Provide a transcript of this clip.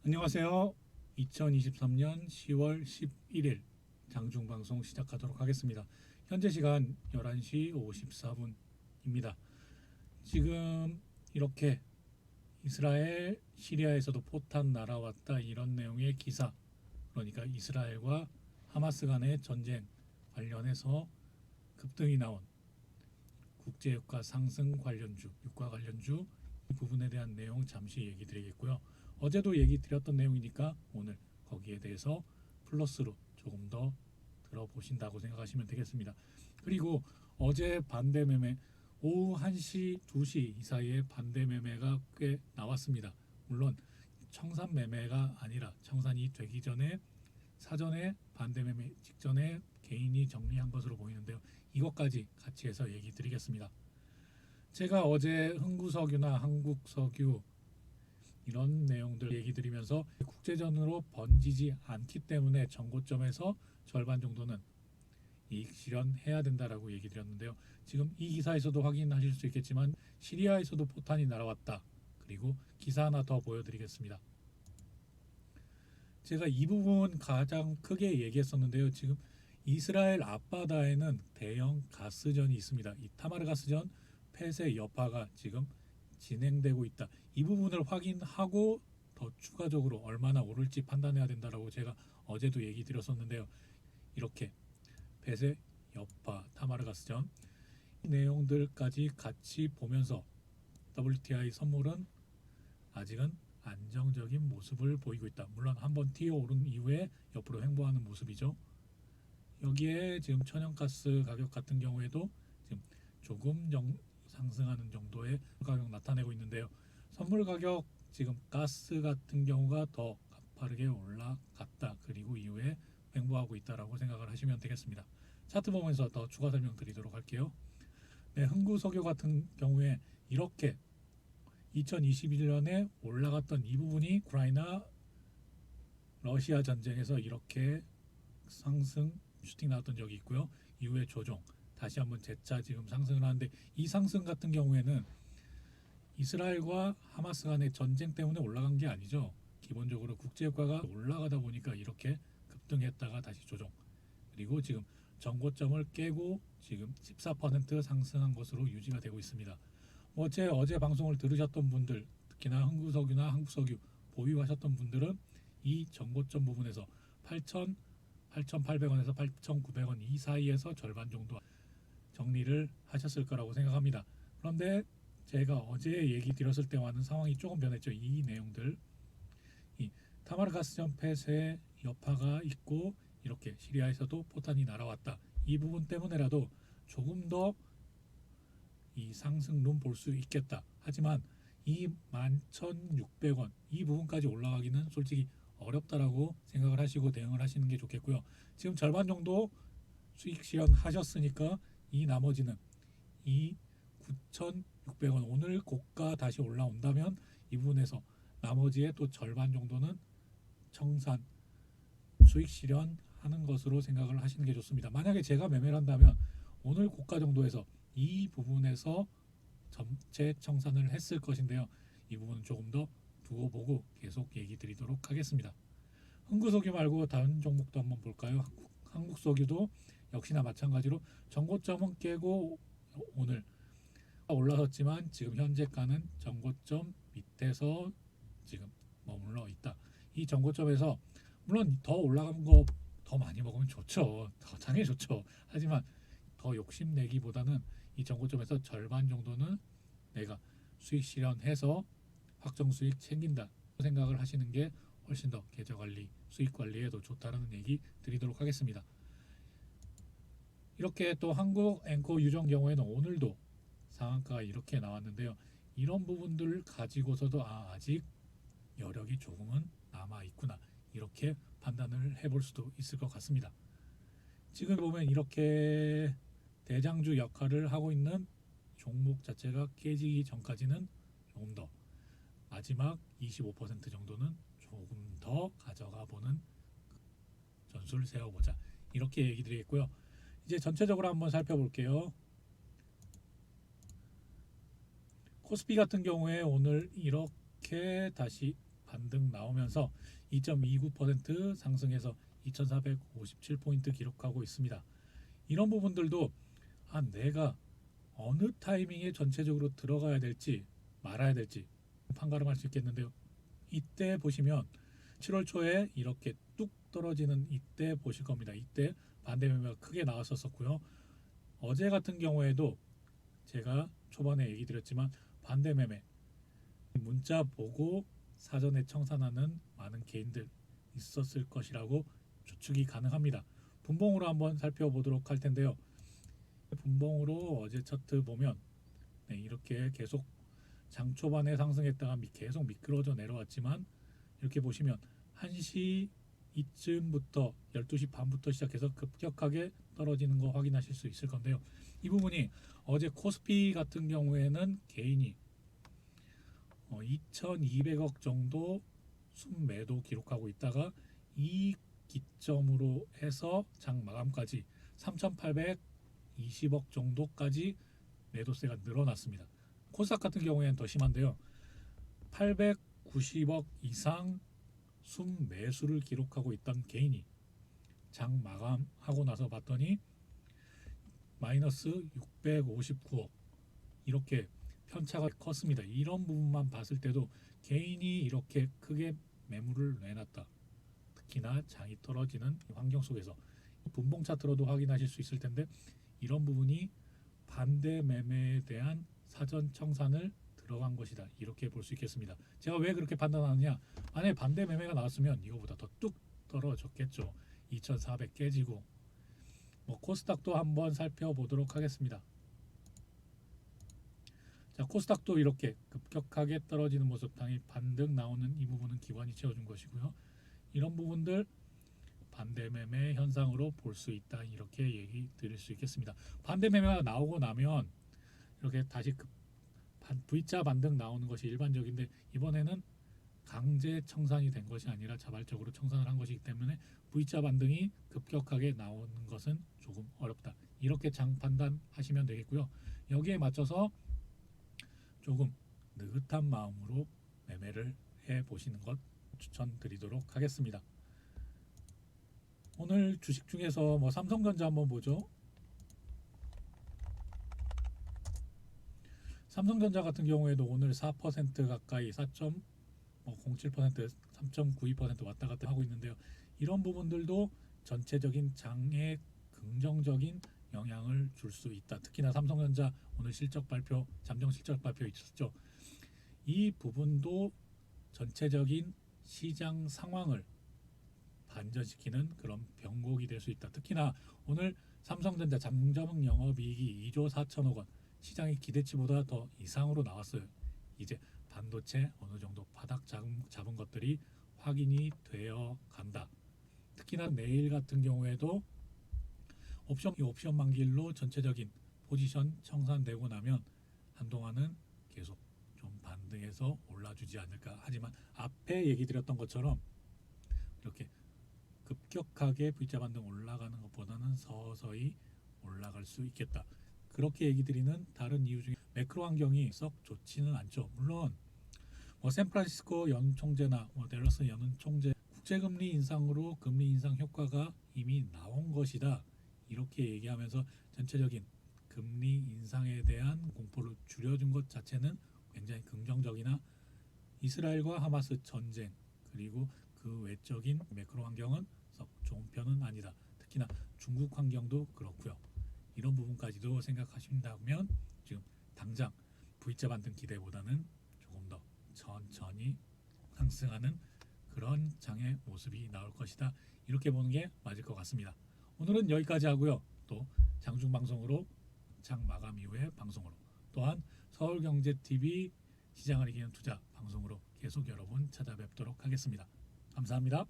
안녕하세요. 2023년 10월 11일 장중방송 시작하도록 하겠습니다. 현재 시간 11시 54분입니다. 지금 이렇게 이스라엘, 시리아에서도 포탄 날아왔다 이런 내용의 기사, 그러니까 이스라엘과 하마스 간의 전쟁 관련해서 급등이 나온 국제유가 상승 관련주, 유가 관련주 이 부분에 대한 내용 잠시 얘기 드리겠고요. 어제도 얘기 드렸던 내용이니까 오늘 거기에 대해서 플러스로 조금 더 들어보신다고 생각하시면 되겠습니다. 그리고 어제 반대 매매 오후 1시, 2시 이 사이에 반대 매매가 꽤 나왔습니다. 물론 청산 매매가 아니라 청산이 되기 전에 사전에 반대 매매 직전에 개인이 정리한 것으로 보이는데요. 이것까지 같이 해서 얘기 드리겠습니다. 제가 어제 흥구석유나 한국석유 이런 내용들 얘기 드리면서 국제전으로 번지지 않기 때문에 정고점에서 절반 정도는 이익 실현해야 된다라고 얘기 드렸는데요. 지금 이 기사에서도 확인하실 수 있겠지만 시리아에서도 포탄이 날아왔다. 그리고 기사 하나 더 보여드리겠습니다. 제가 이 부분 가장 크게 얘기했었는데요. 지금 이스라엘 앞바다에는 대형 가스전이 있습니다. 이 타마르 가스전 폐쇄 여파가 지금 진행되고 있다. 이 부분을 확인하고 더 추가적으로 얼마나 오를지 판단해야 된다라고 제가 어제도 얘기 드렸었는데요. 이렇게 폐쇄 여파 타마르 가스전 이 내용들까지 같이 보면서 WTI 선물은 아직은 안정적인 모습을 보이고 있다. 물론 한번 튀어오른 이후에 옆으로 횡보하는 모습이죠. 여기에 지금 천연가스 가격 같은 경우에도 지금 조금 상승하는 정도의 가격 나타내고 있는데요. 선물 가격 지금 가스 같은 경우가 더 가파르게 올라갔다. 그리고 이후에 횡보하고 있다라고 생각을 하시면 되겠습니다. 차트 보면서 더 추가 설명 드리도록 할게요. 네, 흥구석유 같은 경우에 이렇게 2021년에 올라갔던 이 부분이 우크라이나 러시아 전쟁에서 이렇게 상승 슈팅 나왔던 적이 있고요. 이후에 조정 다시 한번 재차 지금 상승을 하는데 이 상승 같은 경우에는 이스라엘과 하마스 간의 전쟁 때문에 올라간 게 아니죠. 기본적으로 국제유가가 올라가다 보니까 이렇게 급등했다가 다시 조정 그리고 지금 전고점을 깨고 지금 14% 상승한 것으로 유지가 되고 있습니다. 제 어제 방송을 들으셨던 분들 특히나 흥구석유나 한국석유 보유하셨던 분들은 이 전고점 부분에서 8,800원에서 8,900원 이 사이에서 절반 정도 정리를 하셨을 거라고 생각합니다. 그런데 제가 어제 얘기 드렸을 때와는 상황이 조금 변했죠. 이 내용들 이 타마르 가스전 폐쇄 여파가 있고 이렇게 시리아에서도 포탄이 날아왔다. 이 부분 때문에라도 조금 더 이 상승론 볼 수 있겠다. 하지만 이 11,600원 이 부분까지 올라가기는 솔직히 어렵다라고 생각을 하시고 대응을 하시는 게 좋겠고요. 지금 절반 정도 수익 실현하셨으니까 이 나머지는 이 9,600원 오늘 고가 다시 올라온다면 이 부분에서 나머지의 또 절반 정도는 청산 수익 실현하는 것으로 생각을 하시는 게 좋습니다. 만약에 제가 매매를 한다면 오늘 고가 정도에서 이 부분에서 전체 청산을 했을 것인데요. 이 부분은 조금 더 두고 보고 계속 얘기 드리도록 하겠습니다. 흥구석유 말고 다른 종목도 한번 볼까요? 한국석유도 역시나 마찬가지로 전고점은 깨고 오늘 올라섰지만 지금 현재가는 전고점 밑에서 지금 머물러 있다. 이 전고점에서 물론 더 올라간 거 더 많이 먹으면 좋죠. 더 당연히 좋죠. 하지만 더 욕심내기보다는 이 전고점에서 절반 정도는 내가 수익 실현해서 확정 수익 챙긴다 생각을 하시는 게 훨씬 더 계좌관리, 수익 관리에도 좋다는 얘기 드리도록 하겠습니다. 이렇게 또 한국 앵커 유정 경우에는 오늘도 상한가가 이렇게 나왔는데요. 이런 부분들을 가지고서도 아직 여력이 조금은 남아 있구나 이렇게 판단을 해볼 수도 있을 것 같습니다. 지금 보면 이렇게 대장주 역할을 하고 있는 종목 자체가 깨지기 전까지는 조금 더 마지막 25% 정도는 조금 더 가져가 보는 전술 세워보자 이렇게 얘기 드리겠고요. 이제 전체적으로 한번 살펴볼게요. 코스피 같은 경우에 오늘 이렇게 다시 반등 나오면서 2.29% 상승해서 2457포인트 기록하고 있습니다. 이런 부분들도 내가 어느 타이밍에 전체적으로 들어가야 될지 말아야 될지 판가름할 수 있겠는데요. 이때 보시면 7월 초에 이렇게 뚝 떨어지는 이때 보실 겁니다. 이때 반대 매매가 크게 나왔었고요. 어제 같은 경우에도 제가 초반에 얘기 드렸지만 반대 매매 문자 보고 사전에 청산하는 많은 개인들 있었을 것이라고 추측이 가능합니다. 분봉으로 한번 살펴보도록 할 텐데요. 분봉으로 어제 차트 보면 이렇게 계속 장 초반에 상승했다가 계속 미끄러져 내려왔지만 이렇게 보시면 1시 이쯤부터 12시 반부터 시작해서 급격하게 떨어지는 거 확인하실 수 있을 건데요. 이 부분이 어제 코스피 같은 경우에는 개인이 2200억 정도 순매도 기록하고 있다가 이 기점으로 해서 장 마감까지 3820억 정도까지 매도세가 늘어났습니다. 코스닥 같은 경우에는 더 심한데요. 890억 이상 순매수를 기록하고 있던 개인이 장 마감하고 나서 봤더니 마이너스 659억 이렇게 편차가 컸습니다. 이런 부분만 봤을 때도 개인이 이렇게 크게 매물을 내놨다. 특히나 장이 떨어지는 환경 속에서 분봉 차트로도 확인하실 수 있을 텐데 이런 부분이 반대 매매에 대한 사전 청산을 들어간 것이다. 이렇게 볼 수 있겠습니다. 제가 왜 그렇게 판단하느냐? 만약에 반대 매매가 나왔으면 이거보다 더 뚝 떨어졌겠죠. 2400 깨지고 코스닥도 한번 살펴보도록 하겠습니다. 자, 코스닥도 이렇게 급격하게 떨어지는 모습 당연히 반등 나오는 이 부분은 기관이 채워준 것이고요. 이런 부분들 반대 매매 현상으로 볼 수 있다. 이렇게 얘기 드릴 수 있겠습니다. 반대 매매가 나오고 나면 이렇게 다시 V자 반등 나오는 것이 일반적인데 이번에는 강제 청산이 된 것이 아니라 자발적으로 청산을 한 것이기 때문에 V자 반등이 급격하게 나오는 것은 조금 어렵다. 이렇게 장 판단하시면 되겠고요. 여기에 맞춰서 조금 느긋한 마음으로 매매를 해 보시는 것 추천드리도록 하겠습니다. 오늘 주식 중에서 삼성전자 한번 보죠. 삼성전자 같은 경우에도 오늘 4% 가까이 4.07%, 3.92% 왔다 갔다 하고 있는데요. 이런 부분들도 전체적인 장에 긍정적인 영향을 줄 수 있다. 특히나 삼성전자 오늘 실적 발표, 잠정 실적 발표 있었죠. 이 부분도 전체적인 시장 상황을 반전시키는 그런 변곡이 될 수 있다. 특히나 오늘 삼성전자 잠정 영업이익이 2조 4천억 원, 시장의 기대치보다 더 이상으로 나왔어요. 이제 반도체 어느 정도 바닥 잡은 것들이 확인이 되어 간다. 특히나 내일 같은 경우에도 옵션 만기일로 전체적인 포지션 청산되고 나면 한동안은 계속 좀 반등해서 올라주지 않을까. 하지만 앞에 얘기 드렸던 것처럼 이렇게 급격하게 V자 반등 올라가는 것보다는 서서히 올라갈 수 있겠다. 그렇게 얘기 드리는 다른 이유 중에 매크로 환경이 썩 좋지는 않죠. 물론 샌프란시스코 연총재나 댈러스 연은총재 국제금리 인상으로 금리 인상 효과가 이미 나온 것이다. 이렇게 얘기하면서 전체적인 금리 인상에 대한 공포를 줄여준 것 자체는 굉장히 긍정적이나 이스라엘과 하마스 전쟁 그리고 그 외적인 매크로 환경은 썩 좋은 편은 아니다. 특히나 중국 환경도 그렇고요. 이런 부분까지도 생각하신다면 지금 당장 V자 반등 기대보다는 조금 더 천천히 상승하는 그런 장의 모습이 나올 것이다. 이렇게 보는 게 맞을 것 같습니다. 오늘은 여기까지 하고요. 또 장중 방송으로 장 마감 이후에 방송으로 또한 서울경제TV 시장을 이기는 투자 방송으로 계속 여러분 찾아뵙도록 하겠습니다. 감사합니다.